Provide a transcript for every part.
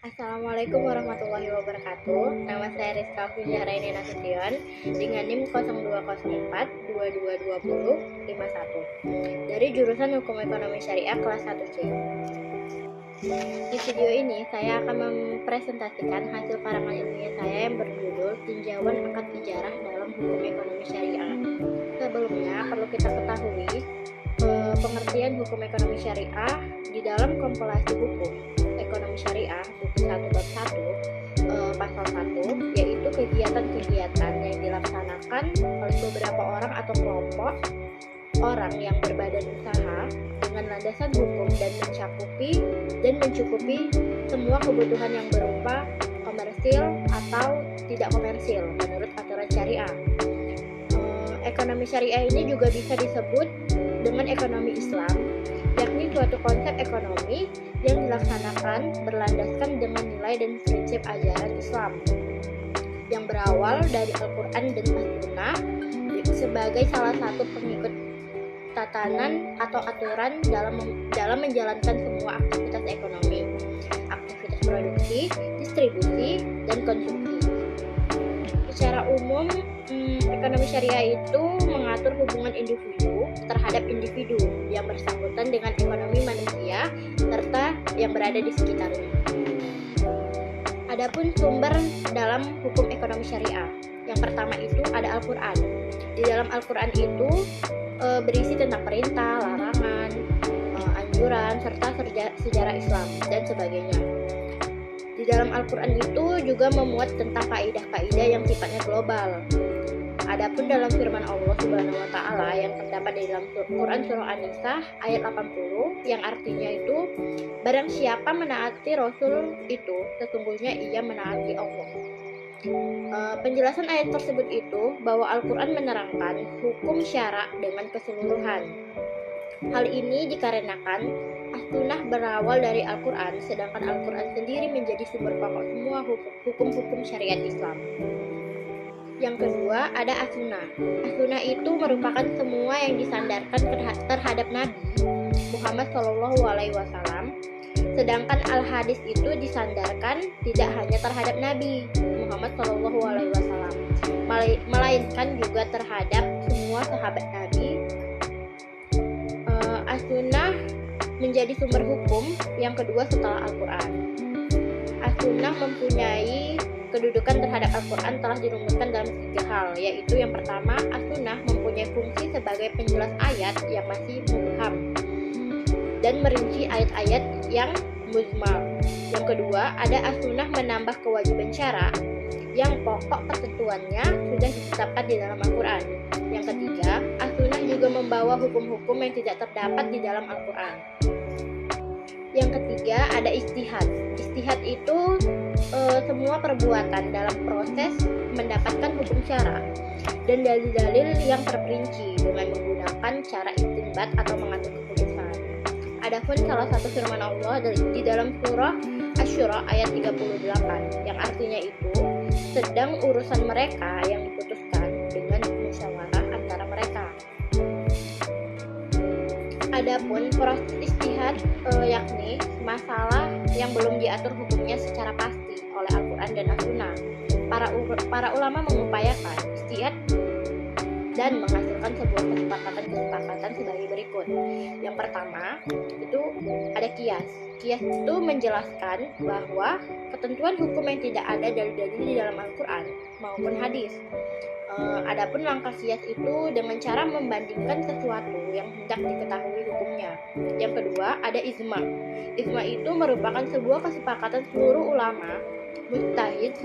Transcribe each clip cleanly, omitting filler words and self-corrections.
Assalamualaikum warahmatullahi wabarakatuh. Nama saya Rizka Fujahraini Nasution dengan NIM 0204 2220 51 dari jurusan Hukum Ekonomi Syariah kelas 1C. Di video ini saya akan mempresentasikan hasil karangan ilmiah saya yang berjudul Tinjauan Akad Ijarah dalam Hukum Ekonomi Syariah. Sebelumnya perlu kita ketahui pengertian hukum ekonomi syariah di dalam kompilasi hukum ekonomi syariah buku 1 bab 1 pasal 1, yaitu kegiatan-kegiatan yang dilaksanakan oleh beberapa orang atau kelompok orang yang berbadan usaha dengan landasan hukum dan mencukupi semua kebutuhan yang berupa komersil atau tidak komersil menurut aturan syariah. Ekonomi syariah ini juga bisa disebut dengan ekonomi Islam, yakni suatu konsep ekonomi yang dilaksanakan berlandaskan dengan nilai dan prinsip ajaran Islam yang berawal dari Al-Quran dan As-Sunnah sebagai salah satu pengikut tatanan atau aturan dalam menjalankan semua aktivitas ekonomi, aktivitas produksi, distribusi, dan konsumsi. Secara umum, ekonomi syariah itu mengatur hubungan individu terhadap individu yang bersangkutan dengan ekonomi manusia serta yang berada di sekitarnya. Adapun sumber dalam hukum ekonomi syariah, yang pertama itu ada Al-Quran. Di dalam Al-Quran itu berisi tentang perintah, larangan, anjuran, serta sejarah Islam dan sebagainya. Di dalam Al-Quran itu juga memuat tentang kaidah-kaidah yang sifatnya global. Adapun dalam firman Allah Subhanahu wa taala yang terdapat di dalam Quran surah An-Nisa ayat 80 yang artinya itu, barang siapa menaati Rasul itu sesungguhnya ia menaati Allah. Penjelasan ayat tersebut itu bahwa Al-Quran menerangkan hukum syara dengan keseluruhan. Hal ini dikarenakan As-Sunnah berawal dari Al-Quran, sedangkan Al-Quran sendiri menjadi sumber pokok semua hukum-hukum syariat Islam. Yang kedua ada As-Sunnah. As-Sunnah itu merupakan semua yang disandarkan terhadap Nabi Muhammad SAW, sedangkan Al-Hadis itu disandarkan tidak hanya terhadap Nabi Muhammad SAW, melainkan juga terhadap semua sahabat Nabi. As-Sunnah menjadi sumber hukum yang kedua setelah Al-Quran. As-Sunnah mempunyai kedudukan terhadap Al-Quran telah dirumuskan dalam 3 hal, yaitu yang pertama, As-Sunnah mempunyai fungsi sebagai penjelas ayat yang masih mubham dan merinci ayat-ayat yang mujmal. Yang kedua, ada As-Sunnah menambah kewajiban syara yang pokok ketentuannya sudah ditetapkan di dalam Al-Quran. Yang ketiga, As-Sunnah juga membawa hukum-hukum yang tidak terdapat di dalam Al-Quran. Yang ketiga, ada ijtihad. Ijtihad itu semua perbuatan dalam proses mendapatkan hukum syara dan dalil-dalil yang terperinci dengan menggunakan cara istinbat atau mengatur keputusan. Adapun salah satu firman Allah di dalam surah Asy-Syura ayat 38 yang artinya itu, sedang urusan mereka yang diputuskan dengan musyawarah antara mereka. Adapun proses ijtihad yakni masalah yang belum diatur hukumnya secara pasti oleh Al-Quran dan As-Sunnah. Para ulama mengupayakan ijtihad dan menghasilkan sebuah kesepakatan sebagai berikut. Yang pertama itu ada qiyas. Qiyas itu menjelaskan bahwa ketentuan hukum yang tidak ada dalil-dalil di dalam Al-Quran maupun hadis. Adapun langkah qiyas itu dengan cara membandingkan sesuatu yang hendak diketahui hukumnya. Yang kedua ada ijma. Ijma itu merupakan sebuah kesepakatan seluruh ulama mujtahid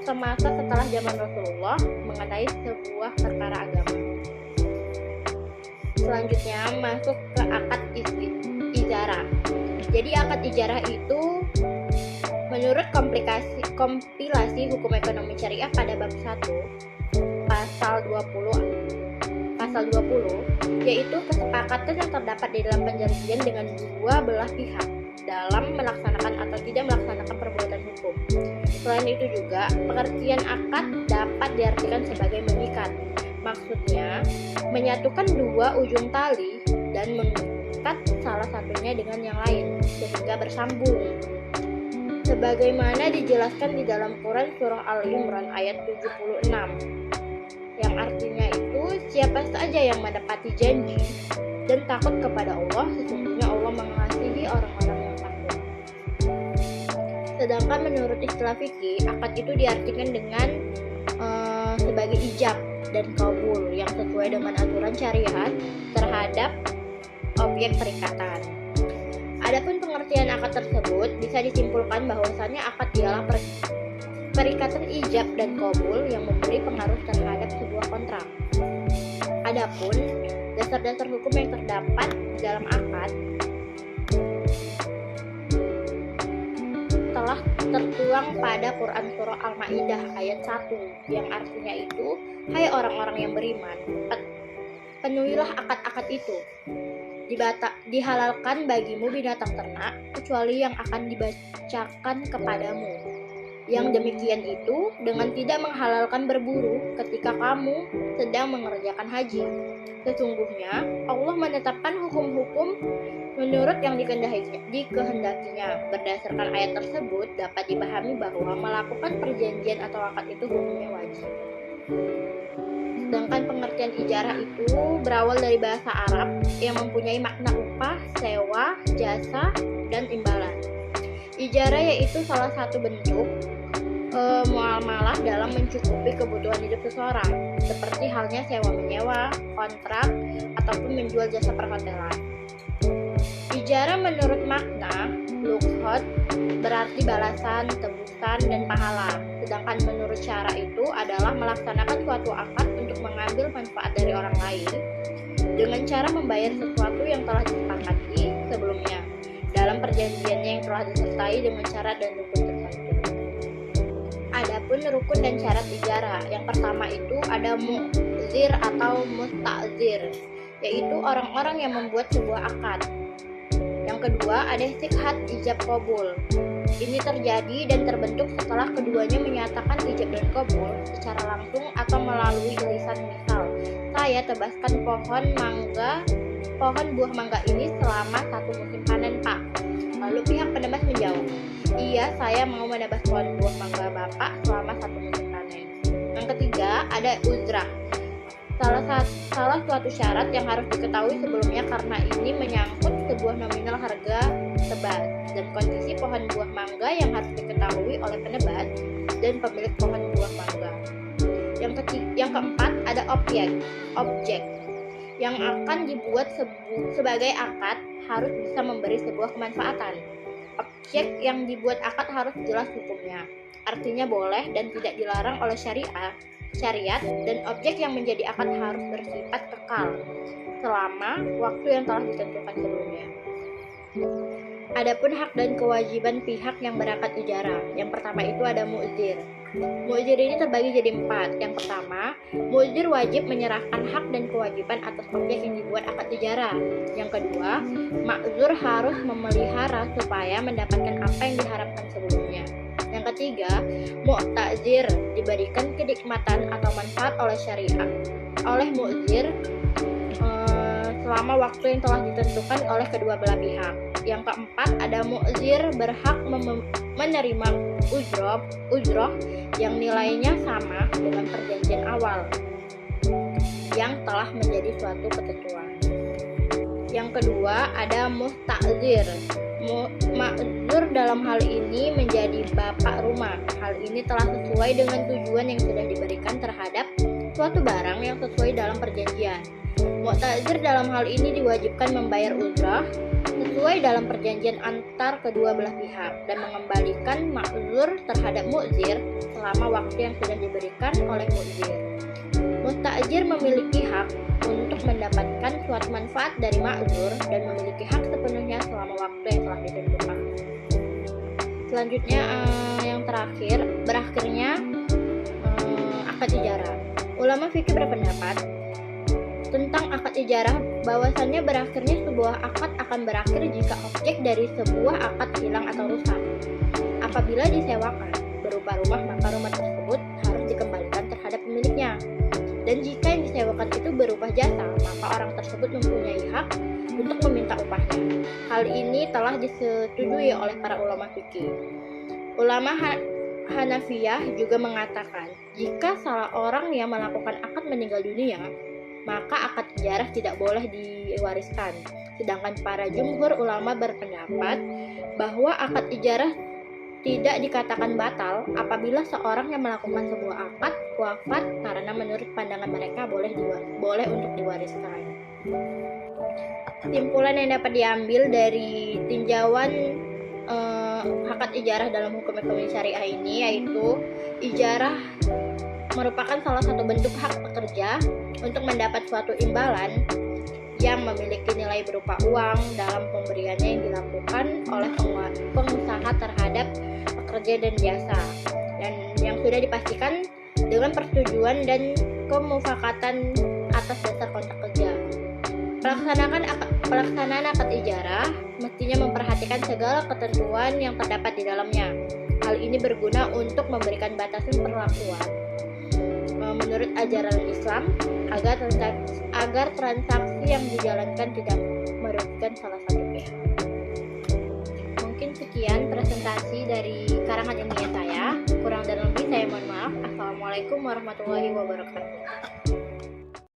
semasa setelah zaman Rasulullah mengenai sebuah perkara agama. Selanjutnya masuk ke akad ijarah. Jadi akad ijarah itu menurut kompilasi hukum ekonomi syariah pada bab 1 pasal 20 yaitu kesepakatan yang terdapat di dalam perjanjian dengan dua belah pihak dalam melaksanakan atau tidak melaksanakan perbuatan hukum. Selain itu juga pengertian akad dapat diartikan sebagai mengikat. Maksudnya menyatukan dua ujung tali dan terikat salah satunya dengan yang lain sehingga bersambung. Sebagaimana dijelaskan di dalam Quran surah Al-Imran ayat 76, yang artinya itu siapa saja yang menepati janji dan takut kepada Allah, sesungguhnya Allah mengasihi orang-orang yang takut. Sedangkan menurut istilah fikih, akad itu diartikan dengan sebagai ijab dan kabul yang sesuai dengan aturan syariat terhadap objek perikatan. Adapun pengertian akad tersebut bisa disimpulkan bahwasannya akad ialah perikatan ijab dan kabul yang memberi pengaruh terhadap sebuah kontrak. Adapun dasar-dasar hukum yang terdapat di dalam akad telah tertuang pada Quran surah Al-Maidah ayat 1 yang artinya itu, hai orang-orang yang beriman, penuhilah akad-akad itu. Dihalalkan bagimu binatang ternak kecuali yang akan dibacakan kepadamu. Yang demikian itu dengan tidak menghalalkan berburu ketika kamu sedang mengerjakan haji. Sesungguhnya Allah menetapkan hukum-hukum menurut yang dikehendakinya. Berdasarkan ayat tersebut dapat dipahami bahwa melakukan perjanjian atau akad itu hukumnya wajib. Sedangkan pengertian ijarah itu berawal dari bahasa Arab yang mempunyai makna upah, sewa, jasa, dan imbalan. Ijarah yaitu salah satu bentuk muamalah dalam mencukupi kebutuhan hidup seseorang, seperti halnya sewa-menyewa, kontrak, ataupun menjual jasa perhotelan. Ijarah menurut makna lughot berarti balasan, tebusan, dan pahala. Sedangkan menurut syara itu adalah melaksanakan suatu akad untuk mengambil manfaat dari orang lain dengan cara membayar sesuatu yang telah disepakati sebelumnya dalam perjanjiannya yang telah disertai dengan syarat dan rukun tertentu. Adapun rukun dan syarat ijarah, yang pertama itu ada mu'zir atau musta'zir, yaitu orang-orang yang membuat sebuah akad. Yang kedua ada sikhat ijab qabul. Ini terjadi dan terbentuk setelah keduanya menyatakan ijab dan qabul secara langsung atau melalui lisan. Misal, saya tebaskan pohon buah mangga ini selama 1 musim panen, Pak. Lalu pihak penebas menjawab, iya, saya mau menebas pohon buah mangga Bapak selama 1 musim panen. Yang ketiga ada uzrah. Salah suatu syarat yang harus diketahui sebelumnya karena ini menyangkut sebuah nominal harga tebas dan kondisi pohon buah mangga yang harus diketahui oleh penebas dan pemilik pohon buah mangga. Yang keempat ada objek yang akan dibuat sebagai akad harus bisa memberi sebuah kemanfaatan. Objek yang dibuat akad harus jelas hukumnya, artinya boleh dan tidak dilarang oleh syariat, dan objek yang menjadi akad harus bersifat kekal selama waktu yang telah ditentukan sebelumnya. Adapun hak dan kewajiban pihak yang berakad ijarah, yang pertama itu ada mu'zir. Mu'zir ini terbagi jadi 4. Yang pertama, mu'zir wajib menyerahkan hak dan kewajiban atas objek yang dibuat akad ijarah. Yang kedua, ma'zur harus memelihara supaya mendapatkan apa yang diharapkan sebelumnya. Yang ketiga, mu'tazir diberikan kenikmatan atau manfaat oleh mu'zir selama waktu yang telah ditentukan oleh kedua belah pihak. Yang keempat ada mu'zir berhak menerima ujroh yang nilainya sama dengan perjanjian awal yang telah menjadi suatu ketentuan. Yang kedua ada musta'zir. Ma'zur dalam hal ini menjadi bapak rumah. Hal ini telah sesuai dengan tujuan yang sudah diberikan terhadap suatu barang yang sesuai dalam perjanjian. Mu'tazir dalam hal ini diwajibkan membayar ujrah sesuai dalam perjanjian antar kedua belah pihak dan mengembalikan ma'zur terhadap mu'zir selama waktu yang sudah diberikan oleh mu'zir. Musta'zir memiliki hak untuk mendapatkan suatu manfaat dari ma'zur dan memiliki hak sepenuhnya selama waktu yang telah ditentukan. Selanjutnya yang terakhir, berakhirnya akad ijarah. Ulama fikih berpendapat tentang akad ijarah bahwasannya berakhirnya sebuah akad akan berakhir jika objek dari sebuah akad hilang atau rusak. Apabila disewakan berupa rumah, maka rumah tersebut harus dikembalikan terhadap pemiliknya. Dan jika yang disewakan itu berupa jasa, maka orang tersebut mempunyai hak untuk meminta upahnya. Hal ini telah disetujui oleh para ulama fikih. Ulama Hanafiyah juga mengatakan, jika salah orang yang melakukan akad meninggal dunia, maka akad ijarah tidak boleh diwariskan. Sedangkan para jumhur ulama berpendapat bahwa akad ijarah tidak dikatakan batal apabila seorang yang melakukan sebuah akad wafat karena menurut pandangan mereka boleh untuk diwariskan. Kesimpulan yang dapat diambil dari tinjauan akad ijarah dalam hukum ekonomi syariah ini yaitu ijarah merupakan salah satu bentuk hak pekerja untuk mendapat suatu imbalan yang memiliki nilai berupa uang dalam pemberiannya yang dilakukan oleh pengusaha terhadap pekerja dan jasa, dan yang sudah dipastikan dengan persetujuan dan kemufakatan atas dasar kontrak kerja. Pelaksanaan akad ijarah mestinya memperhatikan segala ketentuan yang terdapat di dalamnya. Hal ini berguna untuk memberikan batasan perlakuan menurut ajaran Islam agar transaksi yang dijalankan tidak merugikan salah satu pihak. Mungkin sekian presentasi dari karangan ilmiah saya. Kurang dan lebih saya mohon maaf. Assalamualaikum warahmatullahi wabarakatuh.